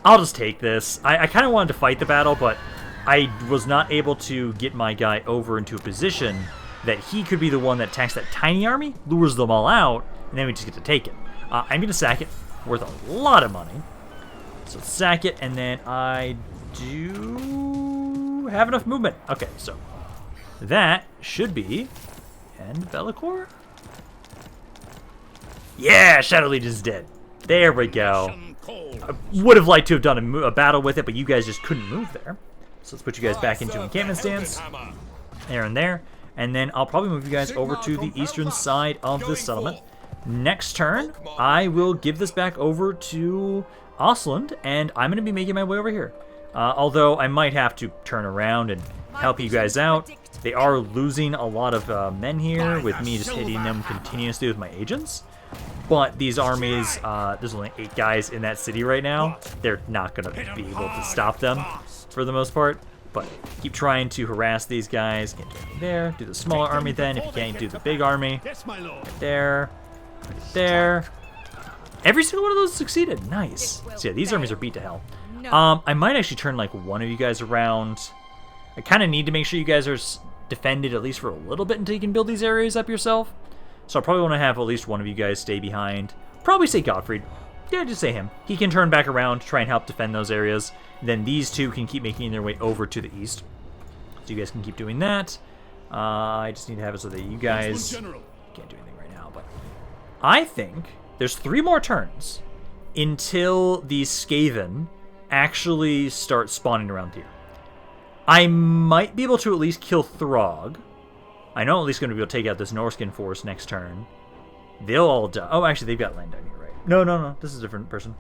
I'll just take this. I kind of wanted to fight the battle, but I was not able to get my guy over into a position that he could be the one that attacks that tiny army, lures them all out, and then we just get to take it. I'm going to sack it. Worth a lot of money. So sack it, and then I do have enough movement. Okay, so that should be end Bellicor. Yeah, Shadow Legion's dead. There we go. I would have liked to have done a battle with it, but you guys just couldn't move there. So let's put you guys back into encampment stance. There and there. And then I'll probably move you guys over to the eastern side of the settlement. Next turn, I will give this back over to Osland, and I'm going to be making my way over here. Although I might have to turn around and help you guys out. They are losing a lot of men here with me just hitting them continuously with my agents. But these armies, there's only 8 guys in that city right now. They're not going to be able to stop them for the most part. But keep trying to harass these guys. Can't do anything there. Do the smaller army then. If you can't, do the big army. Right there. Right there. Every single one of those succeeded. Nice. So yeah, these armies are beat to hell. I might actually turn like one of you guys around. I kind of need to make sure you guys are defended at least for a little bit until you can build these areas up yourself. So I probably want to have at least one of you guys stay behind. Probably say Gottfried. Yeah, just say him. He can turn back around, try and help defend those areas. Then these two can keep making their way over to the east. So you guys can keep doing that. I just need to have it so that you guys can't do anything right now. But I think there's 3 more turns until the Skaven actually start spawning around here. I might be able to at least kill Throg. I know I'm at least going to be able to take out this Norskin force next turn. They'll all die. Oh, actually, they've got land down here, right? No. This is a different person.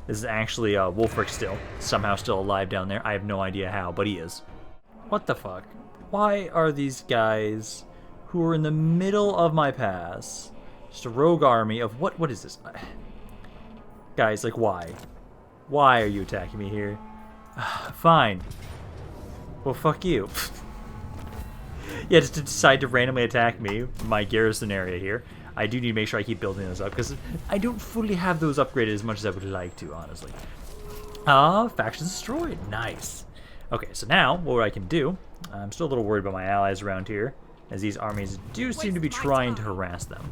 This is actually Wolfric still. Somehow still alive down there. I have no idea how, but he is. What the fuck? Why are these guys who are in the middle of my pass just a rogue army of what? What is this? Guys, like, why? Why are you attacking me here? Fine. Well, fuck you. Yeah, just to decide to randomly attack me, my garrison area here. I do need to make sure I keep building those up, because I don't fully have those upgraded as much as I would like to, honestly. Factions destroyed. Nice. Okay, so now, what I can do, I'm still a little worried about my allies around here, as these armies do seem to be trying to harass them.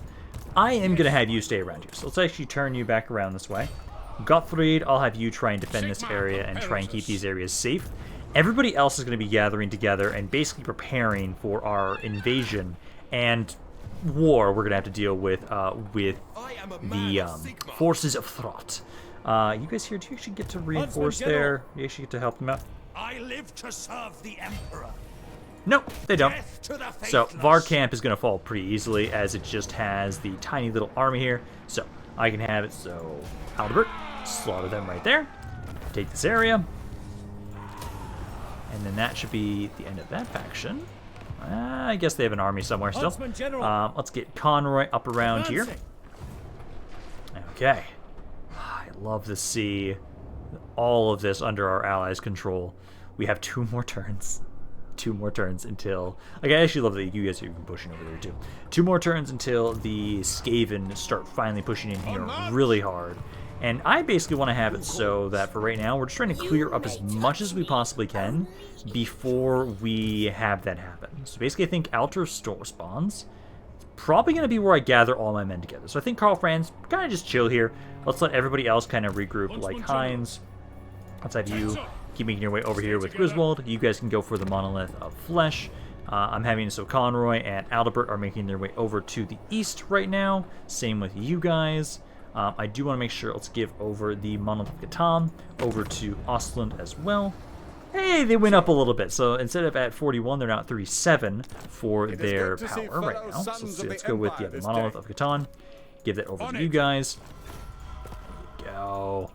I am going to have you stay around here, so let's actually turn you back around this way. Gottfried, I'll have you try and defend this area and try and keep these areas safe. Everybody else is going to be gathering together and basically preparing for our invasion and war we're going to have to deal with the forces of Throt. You guys here, do you actually get to reinforce there? Do you actually get to help them out? I live to serve the Emperor. No, they don't. So Varg Camp is going to fall pretty easily as it just has the tiny little army here. So I can have it so Aldebert, slaughter them right there. Take this area. And then that should be the end of that faction. I guess they have an army somewhere still. Let's get Conroy up around here. Okay. I love to see all of this under our allies' control. We have 2 more turns. 2 more turns until... Like, I actually love that you guys are even pushing over there, too. 2 more turns until the Skaven start finally pushing in here really hard. And I basically want to have it so that for right now, we're just trying to clear up as much as we possibly can before we have that happen. So basically, I think Altar Store spawns. It's probably going to be where I gather all my men together. So I think Karl Franz, kind of just chill here. Let's let everybody else kind of regroup, like Heinz. Let's have you keep making your way over here with Griswold. You guys can go for the Monolith of Flesh. I'm having so Conroy and Adalbert are making their way over to the east right now. Same with you guys. I do want to make sure, let's give over the Monolith of Catan over to Ostland as well. Hey, they went up a little bit. So instead of at 41, they're now at 37 for their power right now. So let's go with the Monolith of Catan. Give that over to you guys. There you go.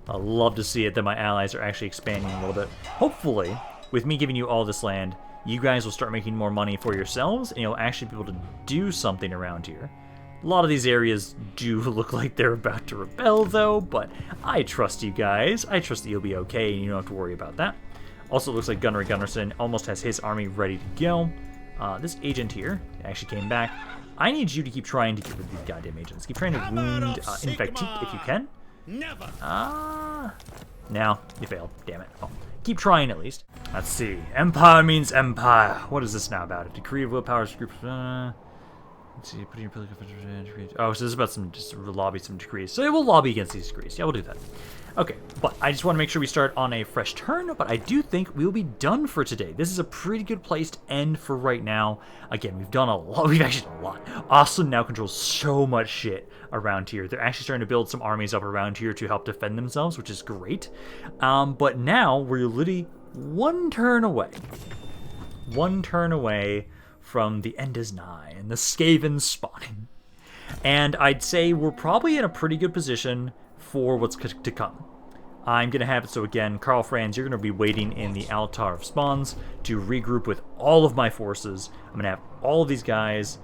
I love to see it that my allies are actually expanding a little bit. Hopefully, with me giving you all this land, you guys will start making more money for yourselves, and you'll actually be able to do something around here. A lot of these areas do look like they're about to rebel, though, but I trust you guys. I trust that you'll be okay, and you don't have to worry about that. Also, it looks like Gunnery Gunnarsson almost has his army ready to go. This agent here actually came back. I need you to keep trying to get rid of these goddamn agents. Keep trying to wound Infectique if you can. Never. Now, you failed. Damn it. Oh, keep trying at least. Let's see. Empire means empire. What is this now about? A decree of willpower group. Let's see. Putting your political decrees. Oh, so this is about some just lobby some decrees. So we'll lobby against these decrees. Yeah, we'll do that. Okay, but I just want to make sure we start on a fresh turn, but I do think we'll be done for today. This is a pretty good place to end for right now. Again, we've done a lot. We've actually done a lot. Ostland now controls so much shit around here. They're actually starting to build some armies up around here to help defend themselves, which is great. But now we're literally 1 turn away. 1 turn away from the end is nigh and the Skaven spawning. And I'd say we're probably in a pretty good position for what's to come. I'm going to have it so again, Karl Franz, you're going to be waiting in the Altar of Spawns to regroup with all of my forces. I'm going to have all of these guys.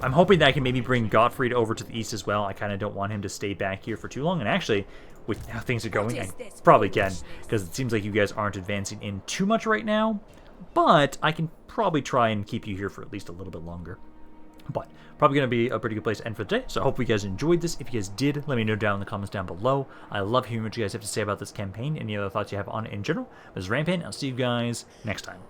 I'm hoping that I can maybe bring Gottfried over to the east as well. I kind of don't want him to stay back here for too long. And actually, with how things are going, I probably can, because it seems like you guys aren't advancing in too much right now. But I can probably try and keep you here for at least a little bit longer. But probably going to be a pretty good place to end for today. So I hope you guys enjoyed this. If you guys did, let me know down in the comments down below. I love hearing what you guys have to say about this campaign. Any other thoughts you have on it in general. This is Rampaned. I'll see you guys next time.